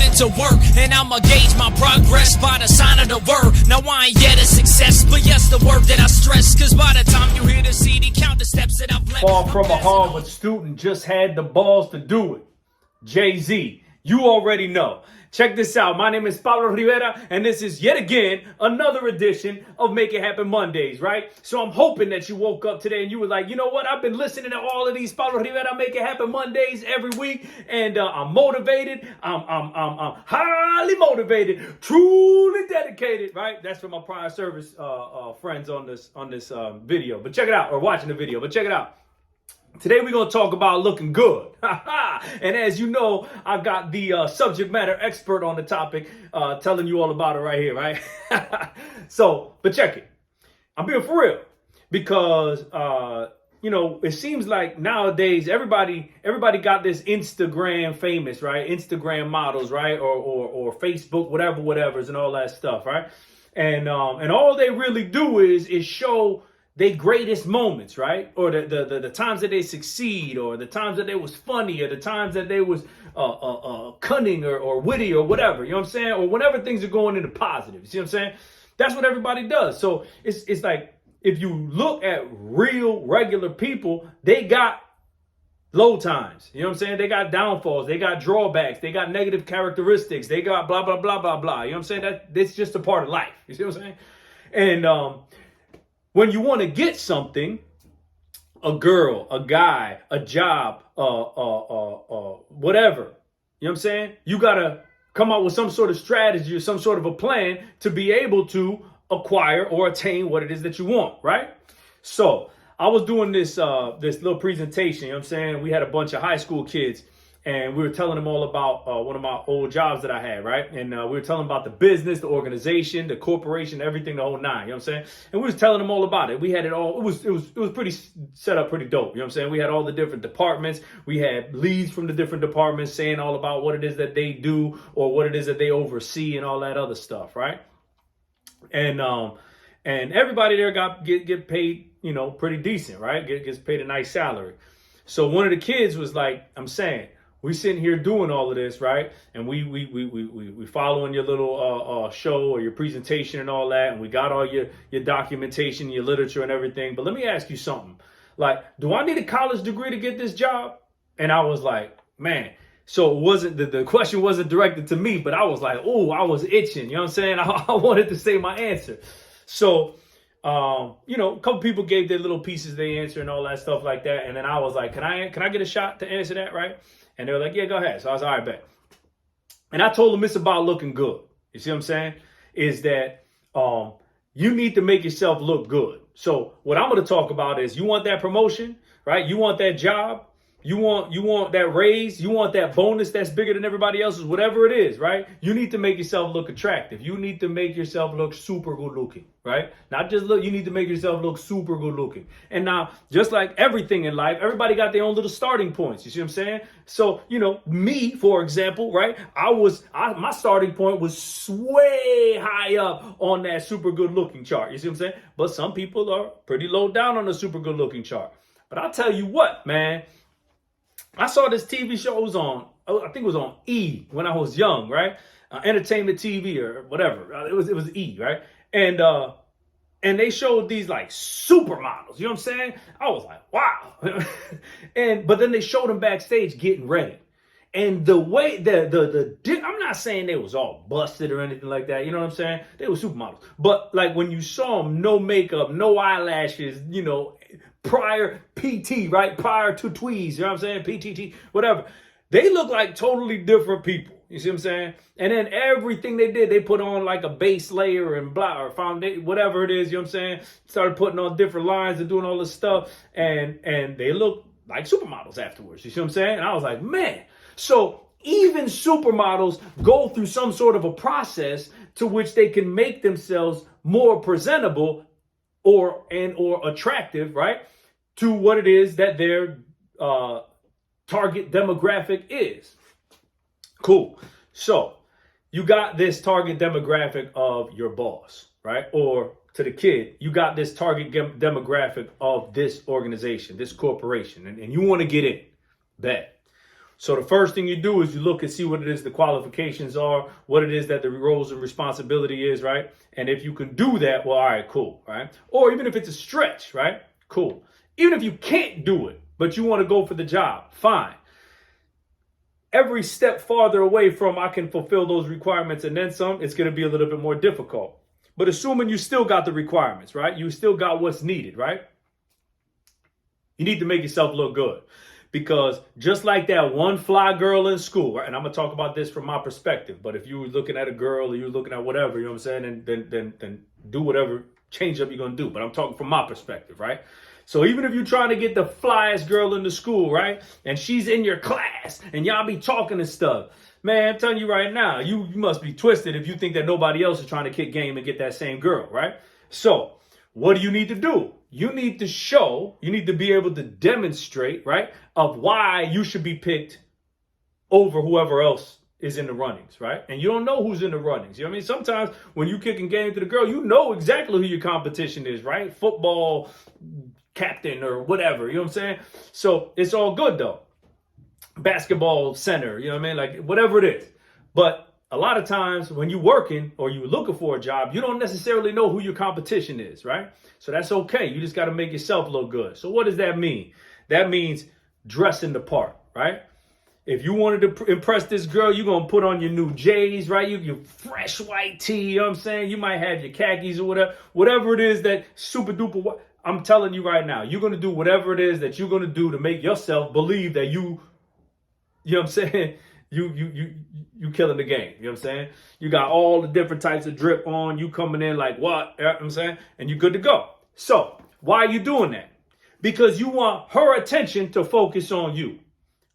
into work, and I'ma gauge my progress by the sign of the word. Now I ain't yet a success, but yes, the word that I stress, cause by the time you hear the CD, count the steps that I've left. Far from a Harvard student, just had the balls to do it. Jay-Z, you already know. Check this out. My name is Pablo Rivera, and this is yet again another edition of Make It Happen Mondays, right? So I'm hoping that you woke up today and you were like, you know what? I've been listening to all of these Pablo Rivera Make It Happen Mondays every week, and I'm motivated. I'm highly motivated, truly dedicated, right? That's for my prior service friends on this video. But check it out, or watching the video. But check it out. Today we're going to talk about looking good. And as you know, I've got the subject matter expert on the topic telling you all about it right here, right? But check it. I'm being for real because, it seems like nowadays everybody got this Instagram famous, right? Instagram models, right? Or Facebook, whatever's and all that stuff, right? And all they really do is show their greatest moments, right? Or the times that they succeed, or the times that they was funny, or the times that they was cunning or witty or whatever, you know what I'm saying? Or whenever things are going into positive, you see what I'm saying? That's what everybody does. So it's like, if you look at real, regular people, they got low times, you know what I'm saying? They got downfalls, they got drawbacks, they got negative characteristics, they got blah, blah, blah, blah, blah. You know what I'm saying? That's just a part of life, you see what I'm saying? And, when you want to get something, a girl, a guy, a job, whatever, you know what I'm saying? You got to come up with some sort of strategy or some sort of a plan to be able to acquire or attain what it is that you want, right? So I was doing this little presentation, you know what I'm saying? We had a bunch of high school kids, and we were telling them all about one of my old jobs that I had, right? And we were telling them about the business, the organization, the corporation, everything, the whole nine, you know what I'm saying? And we was telling them all about it. We had it all. It was pretty set up pretty dope, you know what I'm saying? We had all the different departments. We had leads from the different departments saying all about what it is that they do or what it is that they oversee and all that other stuff, right? And everybody there get paid, pretty decent, right? Gets paid a nice salary. So one of the kids was like, I'm saying, we sitting here doing all of this, right? And we following your little show or your presentation and all that, and we got all your documentation, your literature and everything. But let me ask you something. Like, do I need a college degree to get this job? And I was like, man. So it wasn't the question wasn't directed to me, but I was like, oh, I was itching. You know what I'm saying? I wanted to say my answer. So a couple people gave their little pieces, they answer and all that stuff like that. And then I was like, can I get a shot to answer that, right? And they were like, yeah, go ahead. So I was all right, bet. And I told them it's about looking good. You see what I'm saying? Is that you need to make yourself look good. So what I'm going to talk about is, you want that promotion, right? You want that job. You want that raise. You want that bonus that's bigger than everybody else's, whatever it is, right? You need to make yourself look attractive. You need to make yourself look super good looking, right? Not just look, you need to make yourself look super good looking. And now, just like everything in life, everybody got their own little starting points. You see what I'm saying? So, me, for example, right? My starting point was way high up on that super good looking chart. You see what I'm saying? But some people are pretty low down on the super good looking chart. But I'll tell you what, man. I saw this TV show, it was on, I think it was on E when I was young, right? Entertainment TV or whatever. It was E, right? And they showed these like supermodels, you know what I'm saying? I was like, wow. But then they showed them backstage getting ready. And the way I'm not saying they was all busted or anything like that, you know what I'm saying? They were supermodels. But like when you saw them, no makeup, no eyelashes, prior PT, right? Prior to tweeze, you know what I'm saying? PTT, whatever. They look like totally different people. You see what I'm saying? And then everything they did, they put on like a base layer and blah, or foundation, whatever it is, you know what I'm saying? Started putting on different lines and doing all this stuff. And they look like supermodels afterwards. You see what I'm saying? And I was like, man. So even supermodels go through some sort of a process to which they can make themselves more presentable or attractive, right, to what it is that their target demographic is. Cool. So you got this target demographic of your boss, right? Or to the kid, you got this target demographic of this organization, this corporation, and you want to get in. Bet. So the first thing you do is you look and see what it is the qualifications are, what it is that the roles and responsibility is, right? And if you can do that, well, all right, cool, right? Or even if it's a stretch, right? Cool. Even if you can't do it, but you want to go for the job, fine. Every step farther away from I can fulfill those requirements and then some, it's going to be a little bit more difficult. But assuming you still got the requirements, right? You still got what's needed, right? You need to make yourself look good. Because just like that one fly girl in school, right? And I'm going to talk about this from my perspective. But if you were looking at a girl or you were looking at whatever, you know what I'm saying? Then do whatever change up you're going to do. But I'm talking from my perspective, right? So even if you're trying to get the flyest girl in the school, right? And she's in your class and y'all be talking and stuff. Man, I'm telling you right now, you must be twisted if you think that nobody else is trying to kick game and get that same girl, right? So what do you need to do? You need to show, you need to be able to demonstrate, right, of why you should be picked over whoever else is in the runnings, right? And you don't know who's in the runnings. You know what I mean? Sometimes when you kicking game to the girl, you know exactly who your competition is, right? Football captain or whatever, you know what I'm saying? So it's all good though. Basketball center, you know what I mean? Like whatever it is. But a lot of times when you're working or you're looking for a job, you don't necessarily know who your competition is, right? So that's okay. You just got to make yourself look good. So what does that mean? That means dressing the part, right? If you wanted to impress this girl, you're going to put on your new J's, right? Your fresh white tee, you know what I'm saying? You might have your khakis or whatever it is that super duper. I'm telling you right now, you're going to do whatever it is that you're going to do to make yourself believe that you know what I'm saying? You killing the game. You know what I'm saying? You got all the different types of drip on. You coming in like what? You know what I'm saying? And you're good to go. So why are you doing that? Because you want her attention to focus on you.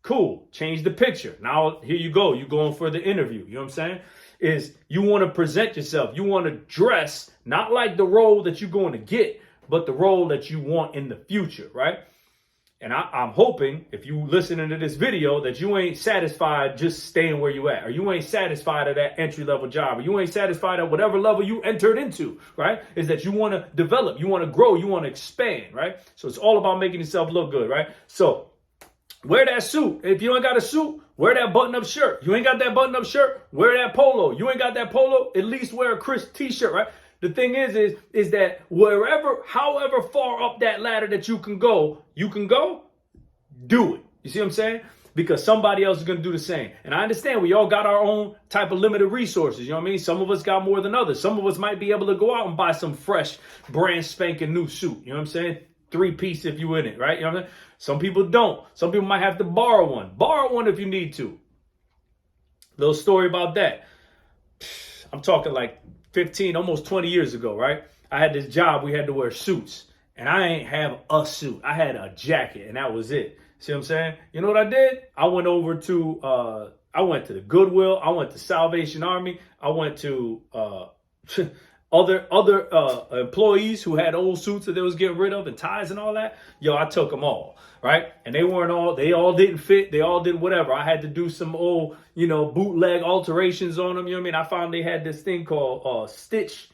Cool. Change the picture. Now, here you go. You're going for the interview. You know what I'm saying? Is you want to present yourself. You want to dress not like the role that you're going to get, but the role that you want in the future, right? And I'm hoping if you listening to this video that you ain't satisfied just staying where you at, or you ain't satisfied at that entry level job, or you ain't satisfied at whatever level you entered into, right? Is that you want to develop, you want to grow, you want to expand, right? So it's all about making yourself look good, right? So wear that suit. If you ain't got a suit, wear that button-up shirt. You ain't got that button-up shirt, wear that polo. You ain't got that polo, at least wear a crisp t-shirt, right? The thing is that however far up that ladder that you can go, do it. You see what I'm saying? Because somebody else is going to do the same. And I understand we all got our own type of limited resources. You know what I mean? Some of us got more than others. Some of us might be able to go out and buy some fresh, brand spanking new suit. You know what I'm saying? 3-piece if you in it, right? You know what I'm saying? Some people don't. Some people might have to borrow one. Borrow one if you need to. Little story about that. I'm talking like 15, almost 20 years ago, right? I had this job. We had to wear suits. And I ain't have a suit. I had a jacket, and that was it. See what I'm saying? You know what I did? I went over to, I went to the Goodwill. I went to Salvation Army. I went to other employees who had old suits that they was getting rid of and ties and all that. Yo, I took them all, right? And they all didn't fit. They all did whatever. I had to do some old, bootleg alterations on them. You know what I mean? I found they had this thing called Stitch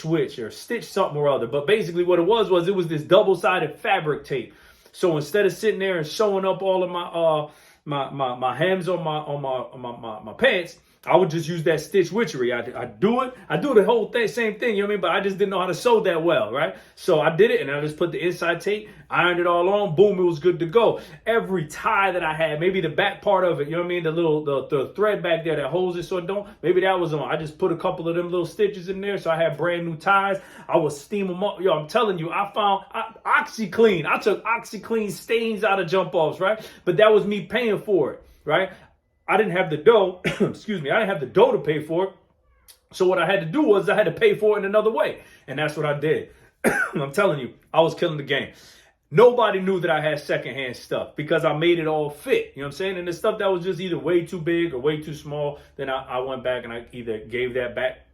Witch or Stitch something or other. But basically what it was this double-sided fabric tape. So instead of sitting there and showing up all of my hems on my pants, I would just use that stitch witchery. I do the whole same thing, you know what I mean? But I just didn't know how to sew that well, right? So I did it, and I just put the inside tape, ironed it all on, boom, it was good to go. Every tie that I had, maybe the back part of it, you know what I mean? The thread back there that holds it so it don't, maybe that was on. I just put a couple of them little stitches in there, so I had brand new ties. I would steam them up. Yo, I'm telling you, I found OxyClean. I took OxyClean stains out of jump offs, right? But that was me paying for it, right? I didn't have the dough, excuse me, I didn't have the dough to pay for it. So what I had to do was I had to pay for it in another way. And that's what I did. I'm telling you, I was killing the game. Nobody knew that I had secondhand stuff because I made it all fit. You know what I'm saying? And the stuff that was just either way too big or way too small, then I went back and I either gave that back.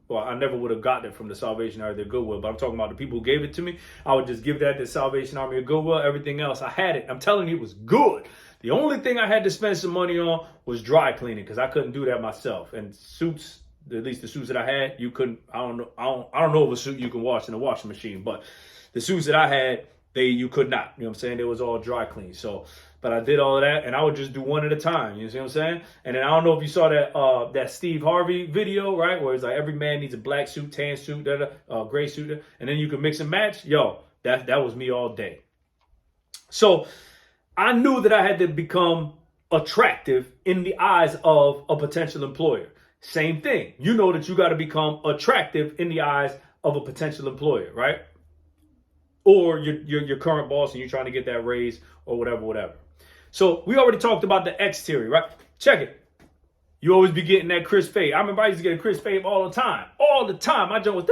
Well, I never would have gotten it from the Salvation Army or the Goodwill, but I'm talking about the people who gave it to me. I would just give that to Salvation Army or Goodwill. Everything else, I had it. I'm telling you, it was good. The only thing I had to spend some money on was dry cleaning because I couldn't do that myself. And suits, at least the suits that I had, you couldn't. I don't know if a suit you can wash in a washing machine, but the suits that I had, you could not. You know what I'm saying? It was all dry clean. So, but I did all of that, and I would just do one at a time. You see what I'm saying? And then I don't know if you saw that Steve Harvey video, right? Where it's like every man needs a black suit, tan suit, gray suit, and then you can mix and match. Yo, that was me all day. So I knew that I had to become attractive in the eyes of a potential employer. Same thing. You know that you got to become attractive in the eyes of a potential employer, right? Or your current boss and you're trying to get that raise or whatever. So we already talked about the exterior, right? Check it. You always be getting that crisp fade. I remember I used to get a crisp fade all the time. All the time. My joke was,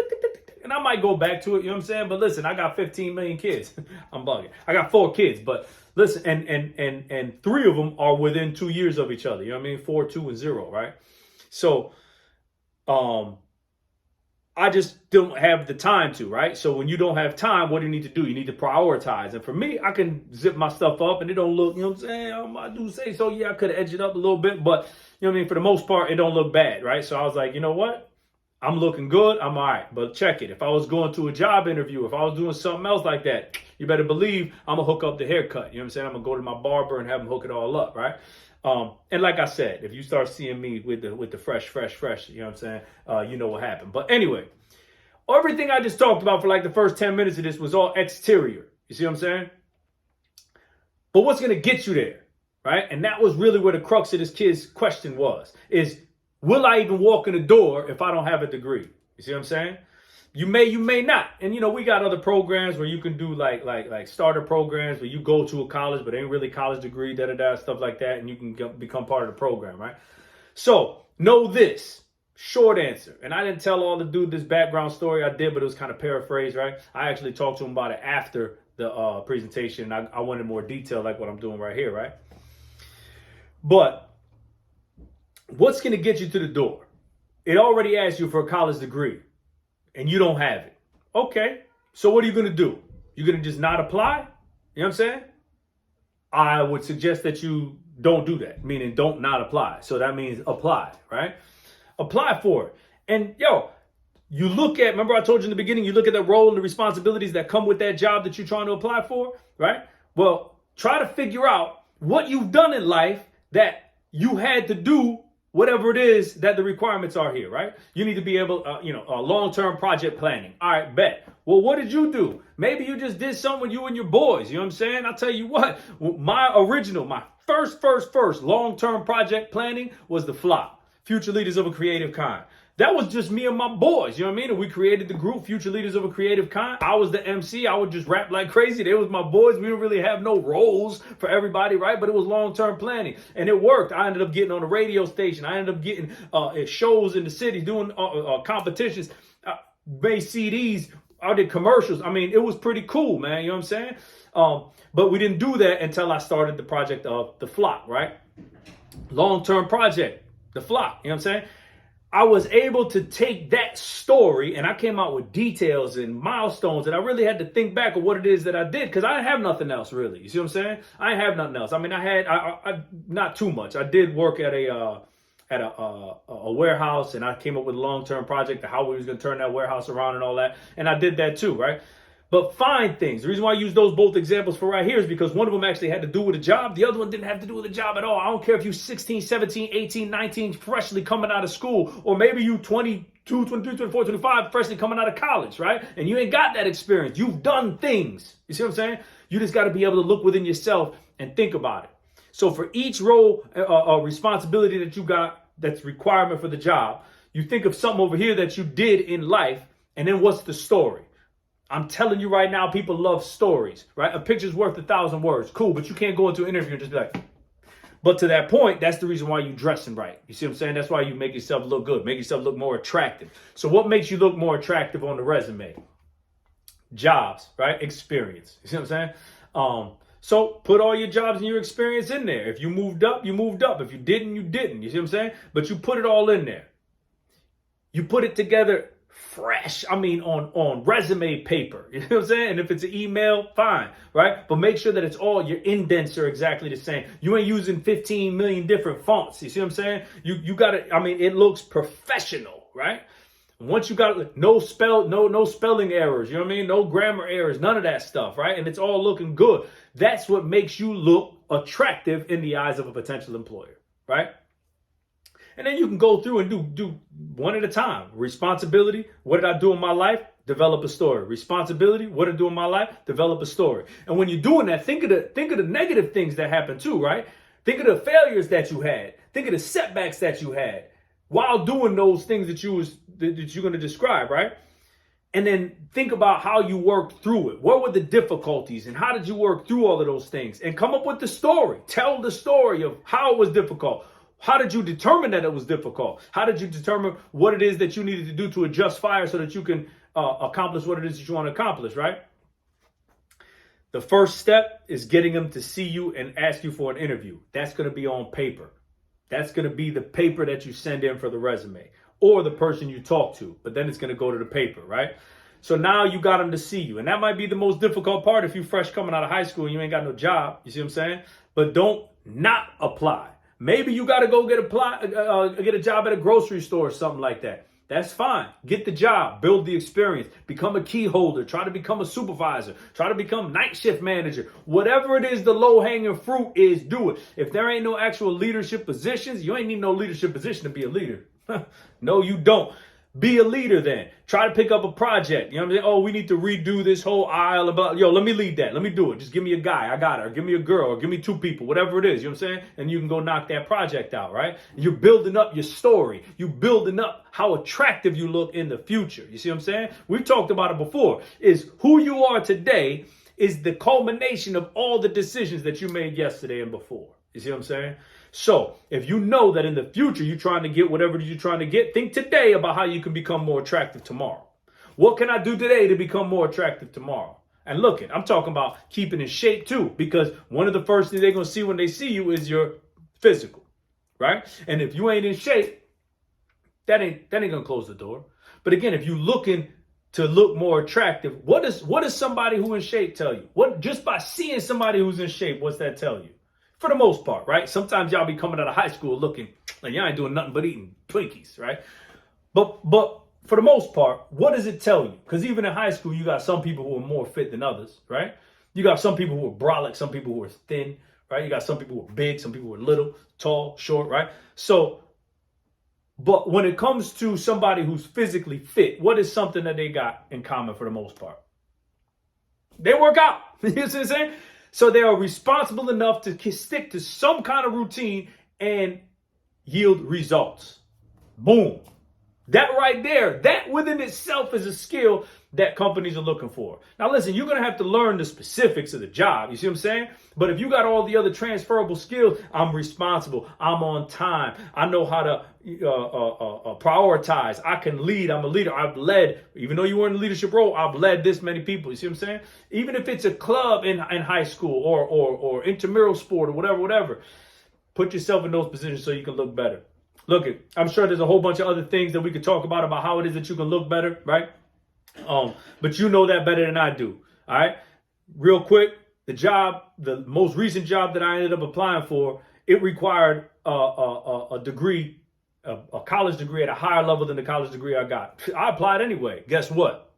and I might go back to it, you know what I'm saying? But listen, I got 15 million kids. I'm bugging. I got 4 kids, but listen, and 3 of them are within 2 years of each other. You know what I mean? 4, 2, and 0, right? So, I just don't have the time to, right? So when you don't have time, what do you need to do? You need to prioritize. And for me, I can zip my stuff up and it don't look, you know what I'm saying? I do say so. Yeah, I could have edged it up a little bit, but you know what I mean? For the most part, it don't look bad, right? So I was like, you know what? I'm looking good. I'm all right. But check it. If I was going to a job interview, if I was doing something else like that, you better believe I'm going to hook up the haircut. You know what I'm saying? I'm going to go to my barber and have him hook it all up, right? And like I said, if you start seeing me with the fresh, you know what I'm saying? You know what happened. But anyway, everything I just talked about for like the first 10 minutes of this was all exterior. You see what I'm saying? But what's going to get you there, right? And that was really where the crux of this kid's question is will I even walk in the door if I don't have a degree? You see what I'm saying? You may not. And, you know, we got other programs where you can do like starter programs where you go to a college, but ain't really college degree, stuff like that. And you can become part of the program, right? So know this. Short answer. And I didn't tell all the dude this background story. I did, but it was kind of paraphrased, right? I actually talked to him about it after the presentation. I went in more detail like what I'm doing right here, right? But what's going to get you to the door? It already asked you for a college degree and you don't have it. Okay. So what are you going to do? You're going to just not apply? You know what I'm saying? I would suggest that you don't do that, meaning don't not apply. So that means apply, right? Apply for it. And yo, you look at, remember I told you in the beginning, you look at the role and the responsibilities that come with that job that you're trying to apply for, right? Well, try to figure out what you've done in life that you had to do whatever it is that the requirements are here, right? You need to be able, long-term project planning. All right, bet. Well, what did you do? Maybe you just did something with you and your boys. You know what I'm saying? I'll tell you what, my first long-term project planning was the flop. Future Leaders of a Creative Kind. That was just me and my boys, you know what I mean? And we created the group, Future Leaders of a Creative Kind. I was the MC. I would just rap like crazy. They was my boys. We didn't really have no roles for everybody, right? But it was long-term planning. And it worked. I ended up getting on the radio station. I ended up getting shows in the city, doing competitions, made CDs. I did commercials. I mean, it was pretty cool, man. You know what I'm saying? But we didn't do that until I started the project of The Flock, right? Long-term project. The Flock, you know what I'm saying? I was able to take that story and I came out with details and milestones and I really had to think back of what it is that I did because I didn't have nothing else really. You see what I'm saying? I didn't have nothing else. I mean, I not too much. I did work at a warehouse and I came up with a long-term project of how we was going to turn that warehouse around and all that. And I did that too, right? But find things. The reason why I use those both examples for right here is because one of them actually had to do with a job. The other one didn't have to do with a job at all. I don't care if you're 16, 17, 18, 19, freshly coming out of school, or maybe you 22, 23, 24, 25, freshly coming out of college, right? And you ain't got that experience. You've done things. You see what I'm saying? You just got to be able to look within yourself and think about it. So for each role or responsibility that you got that's requirement for the job, you think of something over here that you did in life, and then what's the story? I'm telling you right now, people love stories, right? A picture's worth 1,000 words. Cool, but you can't go into an interview and just be like, but to that point, that's the reason why you're dressing right. You see what I'm saying? That's why you make yourself look good, make yourself look more attractive. So what makes you look more attractive on the resume? Jobs, right? Experience. You see what I'm saying? So put all your jobs and your experience in there. If you moved up, you moved up. If you didn't, you didn't. You see what I'm saying? But you put it all in there. You put it together fresh, on resume paper, you know what I'm saying? And if it's an email, fine, right? But make sure that it's all, your indents are exactly the same. You ain't using 15 million different fonts, you see what I'm saying? You got to, it looks professional, right? Once you got no spelling errors, you know what I mean? No grammar errors, none of that stuff, right? And it's all looking good. That's what makes you look attractive in the eyes of a potential employer, right? And then you can go through and do one at a time. Responsibility, what did I do in my life? Develop a story. Responsibility, what did I do in my life? Develop a story. And when you're doing that, think of the negative things that happen too, right? Think of the failures that you had. Think of the setbacks that you had while doing those things that you're going to describe, right? And then think about how you worked through it. What were the difficulties and how did you work through all of those things? And come up with the story. Tell the story of how it was difficult. How did you determine that it was difficult? How did you determine what it is that you needed to do to adjust fire so that you can accomplish what it is that you want to accomplish, right? The first step is getting them to see you and ask you for an interview. That's going to be on paper. That's going to be the paper that you send in for the resume or the person you talk to. But then it's going to go to the paper, right? So now you got them to see you. And that might be the most difficult part if you're fresh coming out of high school and you ain't got no job. You see what I'm saying? But don't not apply. Maybe you got to go get a job at a grocery store or something like that. That's fine. Get the job, build the experience, become a key holder, try to become a supervisor, try to become night shift manager. Whatever it is the low hanging fruit is, do it. If there ain't no actual leadership positions, you ain't need no leadership position to be a leader. No, you don't. Be a leader then. Try to pick up a project. You know what I'm saying? Oh, we need to redo this whole aisle about, yo, let me lead that. Let me do it. Just give me a guy. I got it. Or give me a girl. Or give me two people. Whatever it is. You know what I'm saying? And you can go knock that project out, right? You're building up your story. You're building up how attractive you look in the future. You see what I'm saying? We've talked about it before. Is who you are today is the culmination of all the decisions that you made yesterday and before. You see what I'm saying? So if you know that in the future you're trying to get whatever you're trying to get, think today about how you can become more attractive tomorrow. What can I do today to become more attractive tomorrow? And look, I'm talking about keeping in shape too, because one of the first things they're going to see when they see you is your physical, right? And if you ain't in shape, that ain't going to close the door. But again, if you're looking to look more attractive, what does somebody who in shape tell you? What, just by seeing somebody who's in shape, what's that tell you? For the most part, right? Sometimes y'all be coming out of high school looking like y'all ain't doing nothing but eating Twinkies, right? But for the most part, what does it tell you? Because even in high school, you got some people who are more fit than others, right? You got some people who are brolic, some people who are thin, right? You got some people who are big, some people who are little, tall, short, right? So, but when it comes to somebody who's physically fit, what is something that they got in common for the most part? They work out. You know what I'm saying? So they are responsible enough to stick to some kind of routine and yield results. Boom. That right there, that within itself is a skill that companies are looking for. Now listen, you're going to have to learn the specifics of the job. You see what I'm saying? But if you got all the other transferable skills, I'm responsible. I'm on time. I know how to prioritize. I can lead. I'm a leader. I've led, even though you were in a leadership role, I've led this many people. You see what I'm saying? Even if it's a club in high school or intramural sport or whatever, put yourself in those positions so you can look better. Look, I'm sure there's a whole bunch of other things that we could talk about how it is that you can look better, right? But you know that better than I do. All right. Real quick, the most recent job that I ended up applying for, it required a degree, a college degree at a higher level than the college degree I got. I applied anyway. Guess what?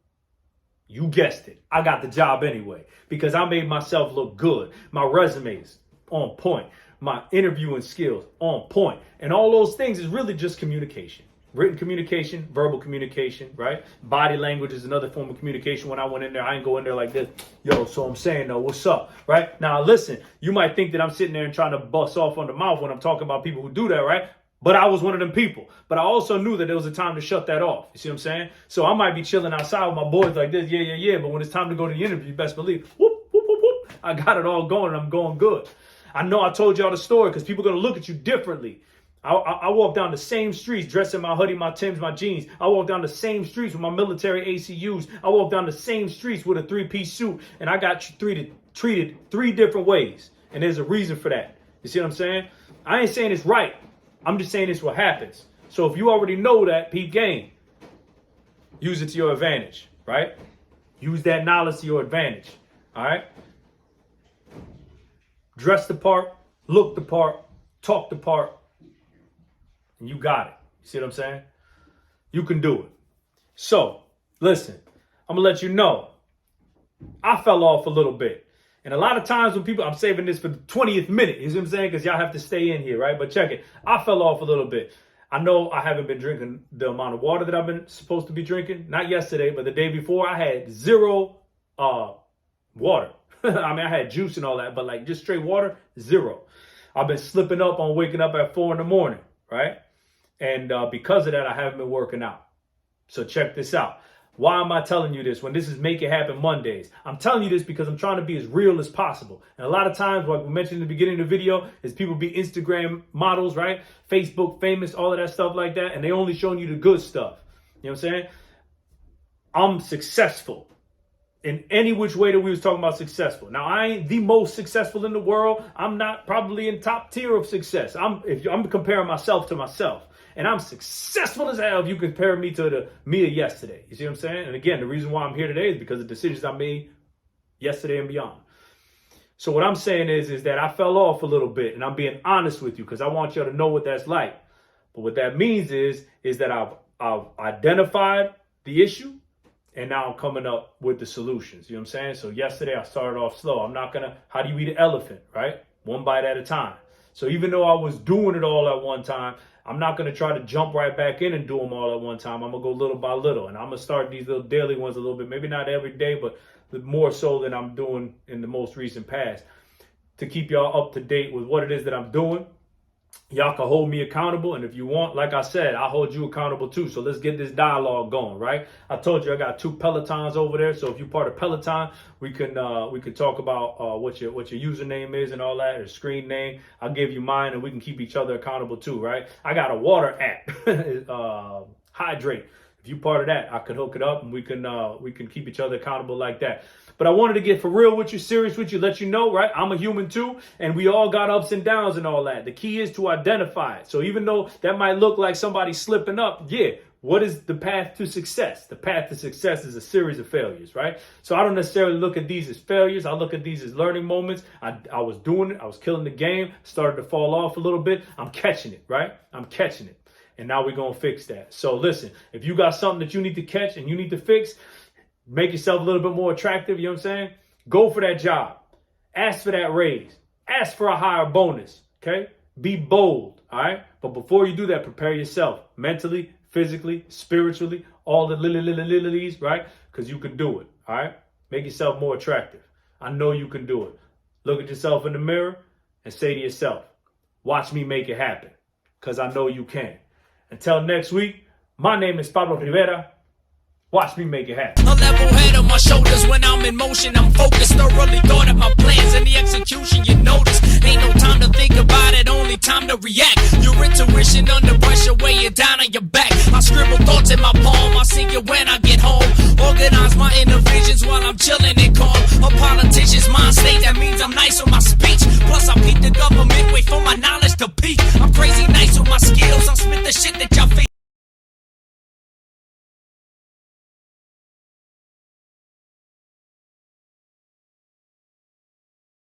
You guessed it. I got the job anyway because I made myself look good. My resume's on point. My interviewing skills on point. And all those things is really just communication. Written communication, verbal communication, right? Body language is another form of communication. When I went in there, I didn't go in there like this. Yo, so I'm saying, though, what's up, right? Now, listen, you might think that I'm sitting there and trying to bust off on the mouth when I'm talking about people who do that, right? But I was one of them people. But I also knew that there was a time to shut that off. You see what I'm saying? So I might be chilling outside with my boys like this, yeah. But when it's time to go to the interview, you best believe, whoop, whoop, whoop, whoop. I got it all going and I'm going good. I know I told y'all the story because people are going to look at you differently. I walk down the same streets dressed in my hoodie, my Timbs, my jeans. I walk down the same streets with my military ACUs. I walk down the same streets with a 3-piece suit, and I got treated 3 different ways. And there's a reason for that. You see what I'm saying? I ain't saying it's right. I'm just saying it's what happens. So if you already know that, peep game, use it to your advantage, right? Use that knowledge to your advantage, all right? Dress the part, look the part, talk the part, and you got it. You see what I'm saying? You can do it. So, listen, I'm going to let you know, I fell off a little bit. And a lot of times when people, I'm saving this for the 20th minute, you see what I'm saying? Because y'all have to stay in here, right? But check it. I fell off a little bit. I know I haven't been drinking the amount of water that I've been supposed to be drinking. Not yesterday, but the day before, I had zero water. I mean, I had juice and all that, but like just straight water, zero. I've been slipping up on waking up at 4 a.m, right? And because of that, I haven't been working out. So check this out. Why am I telling you this when this is Make It Happen Mondays? I'm telling you this because I'm trying to be as real as possible. And a lot of times, like we mentioned in the beginning of the video, is people be Instagram models, right? Facebook famous, all of that stuff like that. And they only showing you the good stuff. You know what I'm saying? I'm successful in any which way that we was talking about successful. Now, I ain't the most successful in the world. I'm not probably in top tier of success. I'm comparing myself to myself. And I'm successful as hell if you compare me to the me of yesterday. You see what I'm saying? And again, the reason why I'm here today is because of decisions I made yesterday and beyond. So what I'm saying is that I fell off a little bit, and I'm being honest with you because I want y'all to know what that's like. But what that means is that I've identified the issue, and now I'm coming up with the solutions. You know what I'm saying? So yesterday I started off slow. I'm not gonna, how do you eat an elephant, right? One bite at a time. So even though I was doing it all at one time, I'm not going to try to jump right back in and do them all at one time. I'm going to go little by little. And I'm going to start these little daily ones a little bit. Maybe not every day, but more so than I'm doing in the most recent past. To keep y'all up to date with what it is that I'm doing. Y'all can hold me accountable. And if you want, like I said, I'll hold you accountable too. So let's get this dialogue going, right? I told you I got 2 Pelotons over there. So if you're part of Peloton, we can talk about what your username is and all that, or screen name. I'll give you mine and we can keep each other accountable too, right? I got a water app, Hydrate. If you're part of that, I could hook it up and we can keep each other accountable like that. But I wanted to get for real with you, serious with you, let you know, right? I'm a human too, and we all got ups and downs and all that. The key is to identify it. So even though that might look like somebody slipping up, yeah, what is the path to success? The path to success is a series of failures, right? So I don't necessarily look at these as failures. I look at these as learning moments. I was doing it. I was killing the game, started to fall off a little bit. I'm catching it, right? I'm catching it. And now we're going to fix that. So listen, if you got something that you need to catch and you need to fix, make yourself a little bit more attractive, you know what I'm saying? Go for that job. Ask for that raise. Ask for a higher bonus, okay? Be bold, all right? But before you do that, prepare yourself mentally, physically, spiritually, all the lilies, right? Because you can do it, all right? Make yourself more attractive. I know you can do it. Look at yourself in the mirror and say to yourself, watch me make it happen, because I know you can. Until next week, my name is Pablo Rivera. Watch me make it happen. A level head on my shoulders when I'm in motion. I'm focused, thoroughly thought of my plans and the execution. You notice, ain't no time to think about it, only time to react. Your intuition under pressure, weighing down on your back. I scribble thoughts in my palm, I sing it when I get home. Organize my inner visions while I'm chilling and calm. A politician's mind state, that means I'm nice with my speech. Plus I beat the government, wait for my knowledge to peak. I'm crazy nice with my skills, I'll spit the shit that y'all feel.